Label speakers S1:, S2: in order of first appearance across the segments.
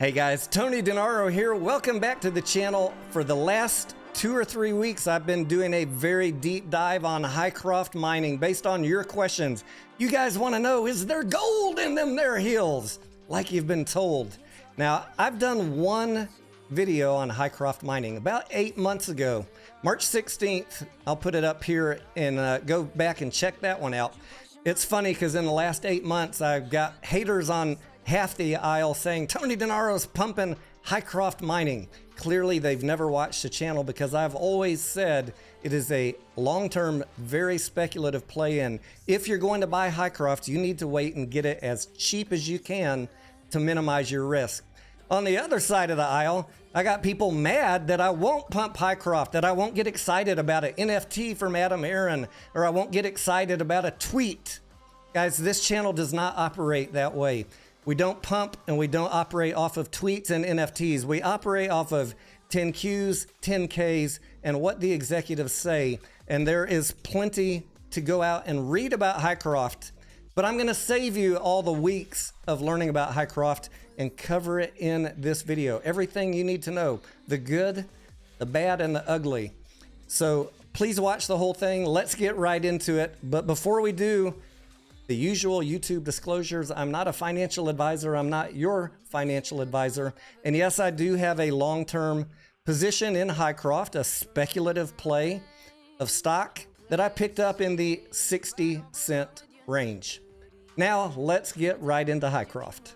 S1: Hey guys, Tony Denaro here. Welcome back to the channel. For the last 2 or 3 weeks, I've been doing a very deep dive on Hycroft mining based on your questions. You guys want to know, is there gold in them there hills? Like you've been told. Now, I've done one video on Hycroft mining about 8 months ago. March 16th, I'll put it up here and go back and check that one out. It's funny because in the last 8 months, I've got haters on half the aisle saying Tony Denaro's pumping Hycroft mining. Clearly they've never watched the channel because I've always said it is a long-term, very speculative play in. If you're going to buy Hycroft, you need to wait and get it as cheap as you can to minimize your risk. On the other side of the aisle, I got people mad that I won't pump Hycroft, that I won't get excited about an NFT from Aron, or I won't get excited about a tweet. Guys, this channel does not operate that way. We don't pump and we don't operate off of tweets and NFTs. We operate off of 10Qs, 10Ks, and what the executives say. And there is plenty to go out and read about Hycroft. But I'm going to save you all the weeks of learning about Hycroft and cover it in this video. Everything you need to know, the good, the bad, and the ugly. So please watch the whole thing. Let's get right into it. But before we do, the usual YouTube disclosures. I'm not a financial advisor. I'm not your financial advisor. And yes, I do have a long-term position in Hycroft, a speculative play of stock that I picked up in the 60-cent range. Now, let's get right into Hycroft.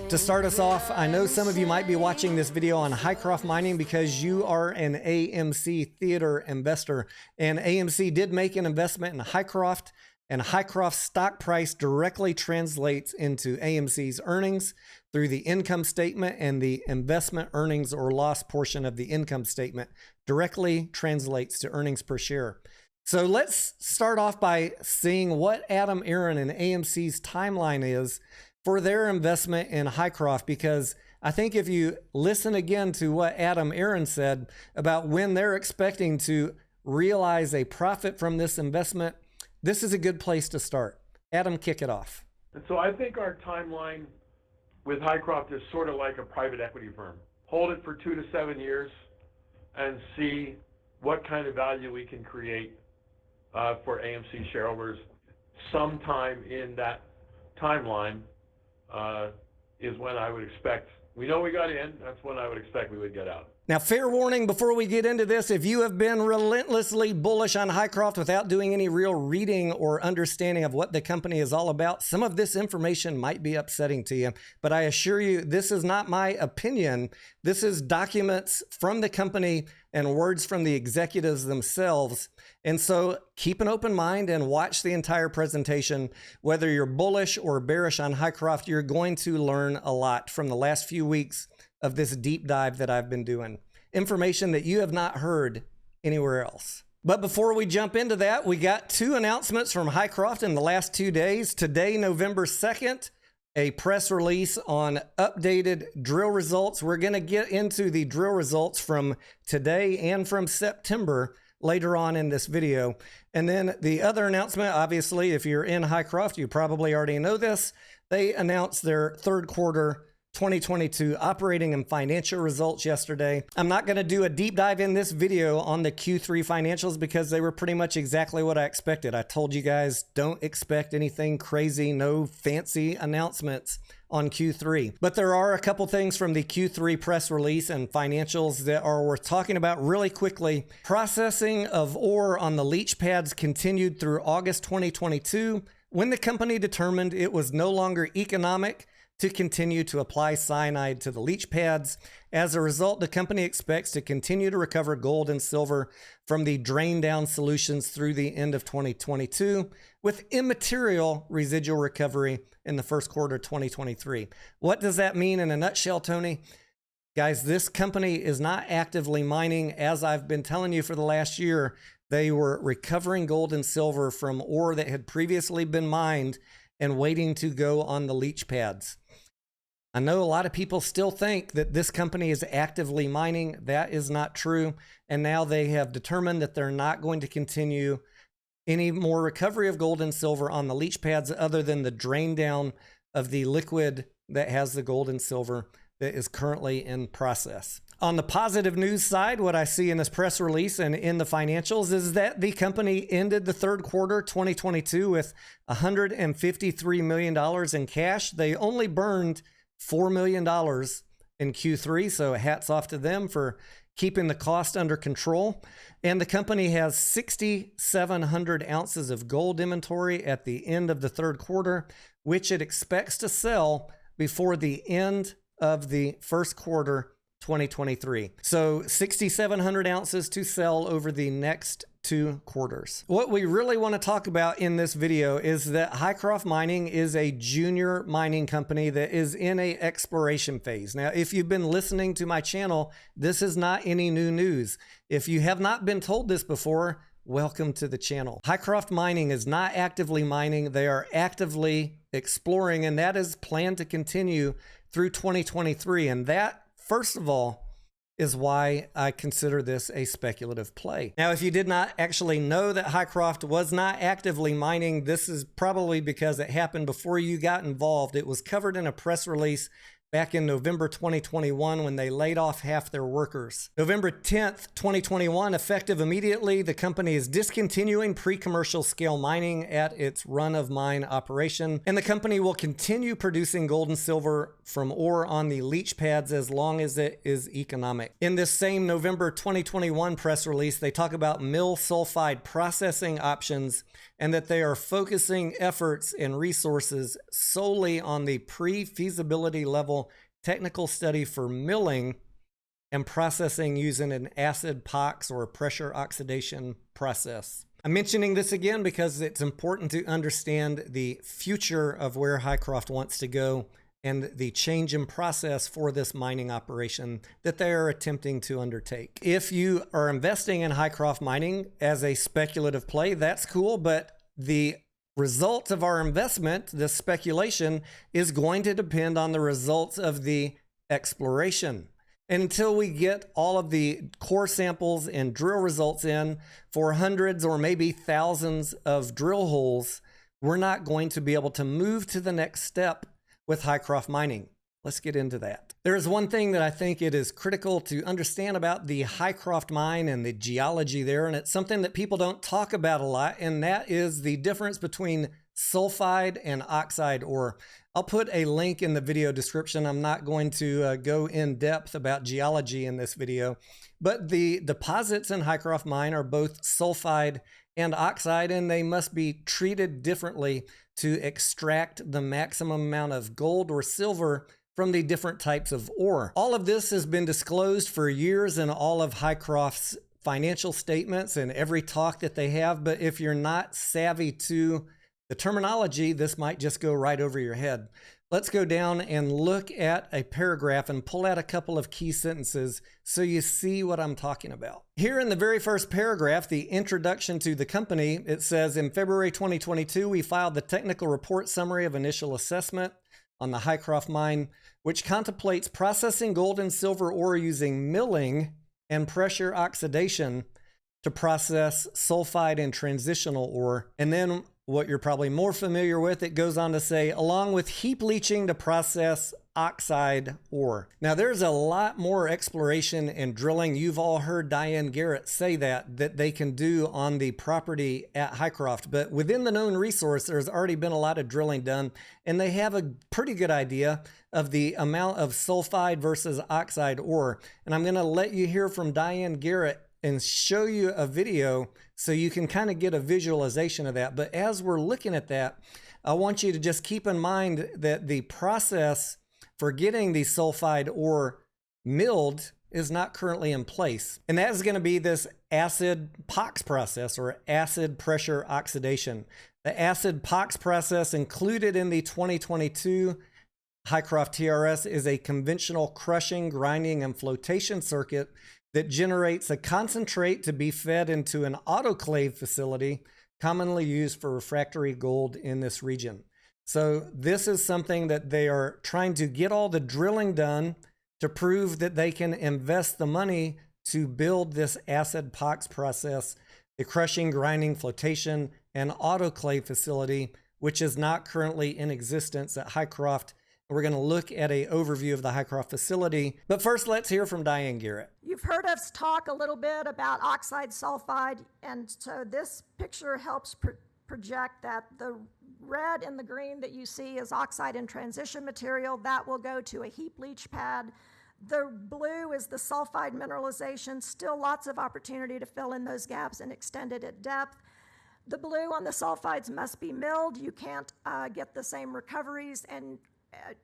S1: To start us off, I know some of you might be watching this video on Hycroft mining because you are an AMC theater investor, and AMC did make an investment in Hycroft, and Hycroft's stock price directly translates into AMC's earnings through the income statement, and the investment earnings or loss portion of the income statement directly translates to earnings per share. So let's start off by seeing what Aron and AMC's timeline is for their investment in Hycroft, because I think if you listen again to what Aron said about when they're expecting to realize a profit from this investment, this is a good place to start. Aron, kick it off.
S2: And so I think our timeline with Hycroft is sort of like a private equity firm. Hold it for 2 to 7 years and see what kind of value we can create for AMC shareholders. Sometime in that timeline is when I would expect. We know we got in, that's when I would expect we would get out.
S1: Now, fair warning before we get into this, if you have been relentlessly bullish on Hycroft without doing any real reading or understanding of what the company is all about, some of this information might be upsetting to you. But I assure you, this is not my opinion. This is documents from the company and words from the executives themselves. And so keep an open mind and watch the entire presentation. Whether you're bullish or bearish on Hycroft, you're going to learn a lot from the last few weeks of this deep dive that I've been doing. Information that you have not heard anywhere else. But before we jump into that, we got 2 announcements from Hycroft in the last 2 days. Today, November 2nd, a press release on updated drill results. We're going to get into the drill results from today and from September later on in this video. And then the other announcement, obviously, if you're in Hycroft, you probably already know this. They announced their third quarter 2022 operating and financial results yesterday. I'm not going to do a deep dive in this video on the Q3 financials because they were pretty much exactly what I expected. I told you guys, don't expect anything crazy, no fancy announcements on Q3. But there are a couple things from the Q3 press release and financials that are worth talking about really quickly. Processing of ore on the leach pads continued through August 2022 when the company determined it was no longer economic to continue to apply cyanide to the leach pads. As a result, the company expects to continue to recover gold and silver from the drain down solutions through the end of 2022, with immaterial residual recovery in the first quarter of 2023. What does that mean in a nutshell, Tony? Guys, this company is not actively mining. As I've been telling you for the last year, they were recovering gold and silver from ore that had previously been mined and waiting to go on the leach pads. I know a lot of people still think that this company is actively mining. That is not true. And now they have determined that they're not going to continue any more recovery of gold and silver on the leach pads other than the drain down of the liquid that has the gold and silver that is currently in process. On the positive news side, what I see in this press release and in the financials is that the company ended the third quarter 2022 with $153 million in cash. They only burned $4 million in Q3, so hats off to them for keeping the cost under control. And the company has 6,700 ounces of gold inventory at the end of the third quarter, which it expects to sell before the end of the first quarter 2023. So 6,700 ounces to sell over the next 2 quarters. What we really want to talk about in this video is that Hycroft Mining is a junior mining company that is in a exploration phase. Now, if you've been listening to my channel, this is not any new news. If you have not been told this before, welcome to the channel. Hycroft Mining is not actively mining. They are actively exploring, and that is planned to continue through 2023. And that, first of all, is why I consider this a speculative play. Now, if you did not actually know that Hycroft was not actively mining, this is probably because it happened before you got involved. It was covered in a press release back in November 2021 when they laid off half their workers. November 10th, 2021, effective immediately, the company is discontinuing pre-commercial scale mining at its run-of-mine operation, and the company will continue producing gold and silver from ore on the leach pads as long as it is economic. In this same November 2021 press release, they talk about mill sulfide processing options and that they are focusing efforts and resources solely on the pre-feasibility level technical study for milling and processing using an acid POX or pressure oxidation process. I'm mentioning this again because it's important to understand the future of where Hycroft wants to go and the change in process for this mining operation that they are attempting to undertake. If you are investing in Hycroft Mining as a speculative play, that's cool, but the result of our investment, the speculation, is going to depend on the results of the exploration. And until we get all of the core samples and drill results in for hundreds or maybe thousands of drill holes, we're not going to be able to move to the next step with Hycroft Mining. Let's get into that. There is one thing that I think it is critical to understand about the Hycroft mine and the geology there, and it's something that people don't talk about a lot, and that is the difference between sulfide and oxide ore. I'll put a link in the video description. I'm not going to go in depth about geology in this video, but the deposits in Hycroft mine are both sulfide and oxide, and they must be treated differently to extract the maximum amount of gold or silver from the different types of ore. All of this has been disclosed for years in all of Hycroft's financial statements and every talk that they have, but if you're not savvy to the terminology, this might just go right over your head. Let's go down and look at a paragraph and pull out a couple of key sentences so you see what I'm talking about. Here in the very first paragraph, the introduction to the company, it says, in February 2022, we filed the technical report summary of initial assessment on the Hycroft mine, which contemplates processing gold and silver ore using milling and pressure oxidation to process sulfide and transitional ore. And then what you're probably more familiar with, it goes on to say, along with heap leaching to process oxide ore. Now, there's a lot more exploration and drilling. You've all heard Diane Garrett say that they can do on the property at Hycroft, but within the known resource, there's already been a lot of drilling done, and they have a pretty good idea of the amount of sulfide versus oxide ore. And I'm going to let you hear from Diane Garrett and show you a video so you can kind of get a visualization of that. But as we're looking at that, I want you to just keep in mind that the process for getting the sulfide ore milled is not currently in place. And that is going to be this acid POX process, or acid pressure oxidation. The acid POX process included in the 2022 Hycroft TRS is a conventional crushing, grinding, and flotation circuit that generates a concentrate to be fed into an autoclave facility commonly used for refractory gold in this region. So this is something that they are trying to get all the drilling done to prove that they can invest the money to build this acid POX process, the crushing, grinding, flotation, and autoclave facility which is not currently in existence at Hycroft. We're going to look at an overview of the Hycroft facility. But first, let's hear from Diane Garrett.
S3: You've heard us talk a little bit about oxide sulfide, and so this picture helps project that the red and the green that you see is oxide in transition material. That will go to a heap leach pad. The blue is the sulfide mineralization. Still lots of opportunity to fill in those gaps and extend it at depth. The blue on the sulfides must be milled. You can't get the same recoveries, and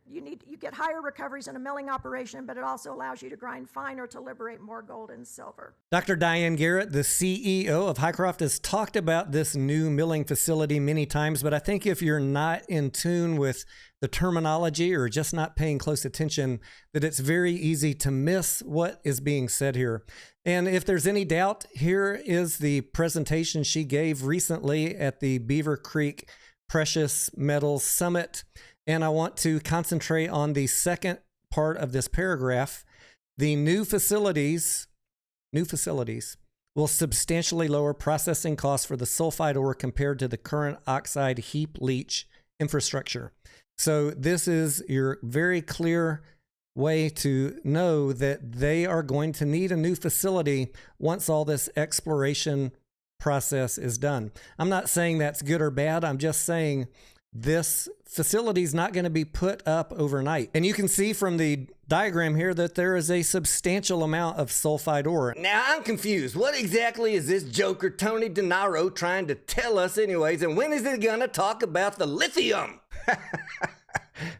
S3: you get higher recoveries in a milling operation, but it also allows you to grind finer to liberate more gold and silver.
S1: Dr. Diane Garrett, the CEO of Hycroft, has talked about this new milling facility many times, but I think if you're not in tune with the terminology or just not paying close attention, that it's very easy to miss what is being said here. And if there's any doubt, here is the presentation she gave recently at the Beaver Creek Precious Metals Summit. And I want to concentrate on the second part of this paragraph. The new facilities will substantially lower processing costs for the sulfide ore compared to the current oxide heap leach infrastructure. So this is your very clear way to know that they are going to need a new facility once all this exploration process is done. I'm not saying that's good or bad. I'm just saying this facility is not going to be put up overnight. And you can see from the diagram here that there is a substantial amount of sulfide ore. Now I'm confused. What exactly is this joker Tony Denaro trying to tell us anyways? And when is he going to talk about the lithium?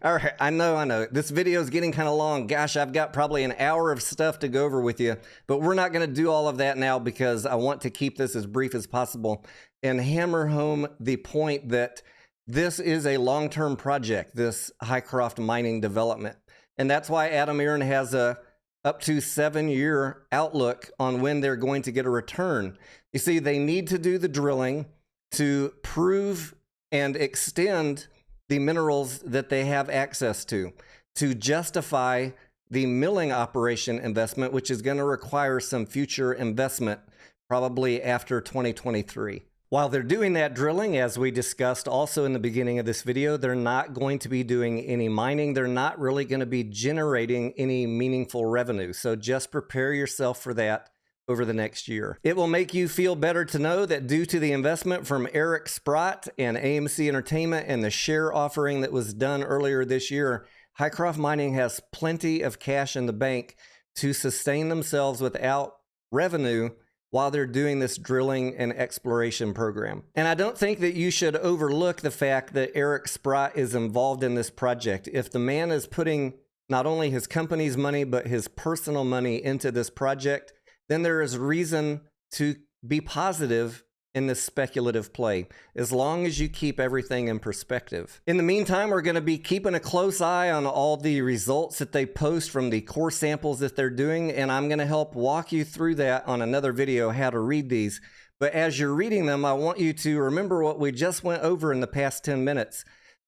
S1: All right, I know. This video is getting kind of long. Gosh, I've got probably an hour of stuff to go over with you, but we're not going to do all of that now because I want to keep this as brief as possible and hammer home the point that this is a long-term project, this Hycroft mining development. And that's why Aron has a up to 7-year outlook on when they're going to get a return. You see, they need to do the drilling to prove and extend the minerals that they have access to justify the milling operation investment, which is going to require some future investment, probably after 2023. While they're doing that drilling, as we discussed also in the beginning of this video, they're not going to be doing any mining. They're not really going to be generating any meaningful revenue. So just prepare yourself for that over the next year. It will make you feel better to know that due to the investment from Eric Sprott and AMC Entertainment and the share offering that was done earlier this year, Hycroft Mining has plenty of cash in the bank to sustain themselves without revenue while they're doing this drilling and exploration program. And I don't think that you should overlook the fact that Eric Sprott is involved in this project. If the man is putting not only his company's money, but his personal money into this project, then there is reason to be positive in this speculative play, as long as you keep everything in perspective. In the meantime, we're going to be keeping a close eye on all the results that they post from the core samples that they're doing, and I'm going to help walk you through that on another video, how to read these. But as you're reading them, I want you to remember what we just went over in the past 10 minutes,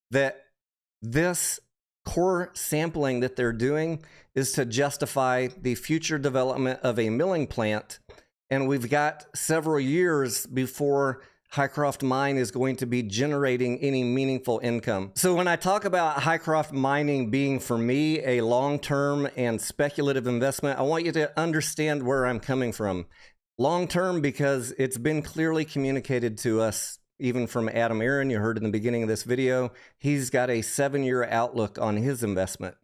S1: that this core sampling that they're doing is to justify the future development of a milling plant. And we've got several years before Hycroft Mine is going to be generating any meaningful income. So when I talk about Hycroft Mining being, for me, a long-term and speculative investment, I want you to understand where I'm coming from. Long-term because it's been clearly communicated to us, even from Aron, you heard in the beginning of this video. He's got a 7-year outlook on his investment.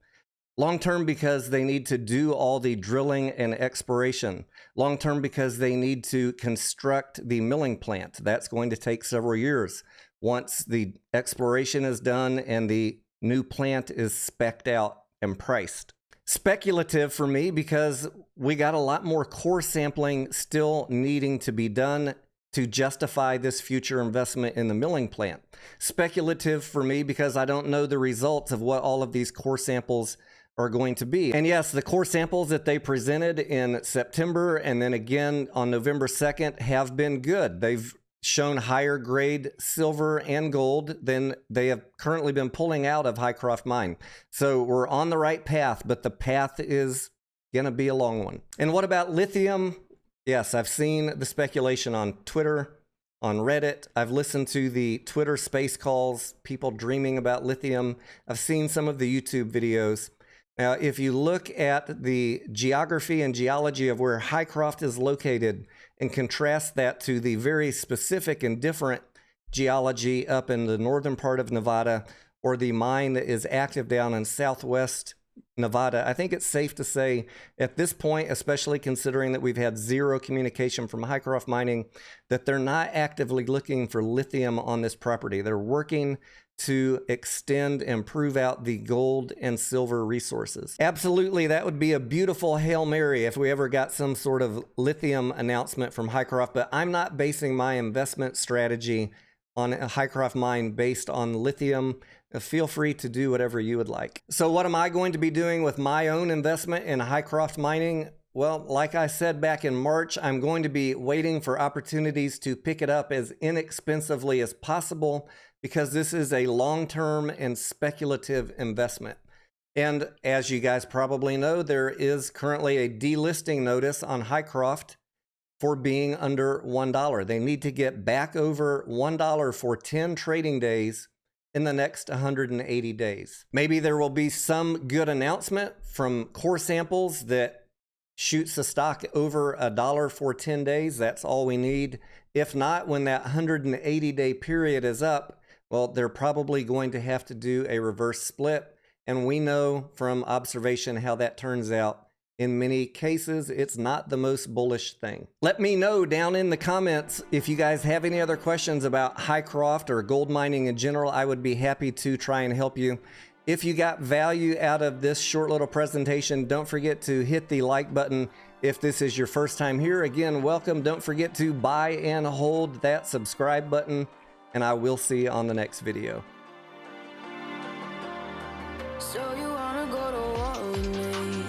S1: Long-term because they need to do all the drilling and exploration. Long-term because they need to construct the milling plant. That's going to take several years once the exploration is done and the new plant is spec'd out and priced. Speculative for me because we got a lot more core sampling still needing to be done to justify this future investment in the milling plant. Speculative for me because I don't know the results of what all of these core samples are going to be. And yes, the core samples that they presented in September and then again on November 2nd have been good. They've shown higher grade silver and gold than they have currently been pulling out of Hycroft Mine. So we're on the right path, but the path is going to be a long one. And what about lithium? Yes, I've seen the speculation on Twitter, on Reddit. I've listened to the Twitter space calls, people dreaming about lithium. I've seen some of the YouTube videos. Now, if you look at the geography and geology of where Hycroft is located and contrast that to the very specific and different geology up in the northern part of Nevada, or the mine that is active down in southwest Nevada, I think it's safe to say at this point, especially considering that we've had zero communication from Hycroft Mining, that they're not actively looking for lithium on this property. They're working to extend and prove out the gold and silver resources. Absolutely, that would be a beautiful Hail Mary if we ever got some sort of lithium announcement from Hycroft, but I'm not basing my investment strategy on a Hycroft mine based on lithium. Feel free to do whatever you would like. So what am I going to be doing with my own investment in Hycroft Mining? Well, like I said back in March, I'm going to be waiting for opportunities to pick it up as inexpensively as possible, because this is a long-term and speculative investment. And as you guys probably know, there is currently a delisting notice on Hycroft for being under $1. They need to get back over $1 for 10 trading days in the next 180 days. Maybe there will be some good announcement from core samples that shoots the stock over $1 for 10 days. That's all we need. If not, when that 180-day period is up, well, they're probably going to have to do a reverse split. And we know from observation how that turns out. In many cases, it's not the most bullish thing. Let me know down in the comments if you guys have any other questions about Hycroft or gold mining in general. I would be happy to try and help you. If you got value out of this short little presentation, don't forget to hit the like button. If this is your first time here, again, welcome. Don't forget to buy and hold that subscribe button, and I will see you on the next video.
S4: So you wanna go to war with me?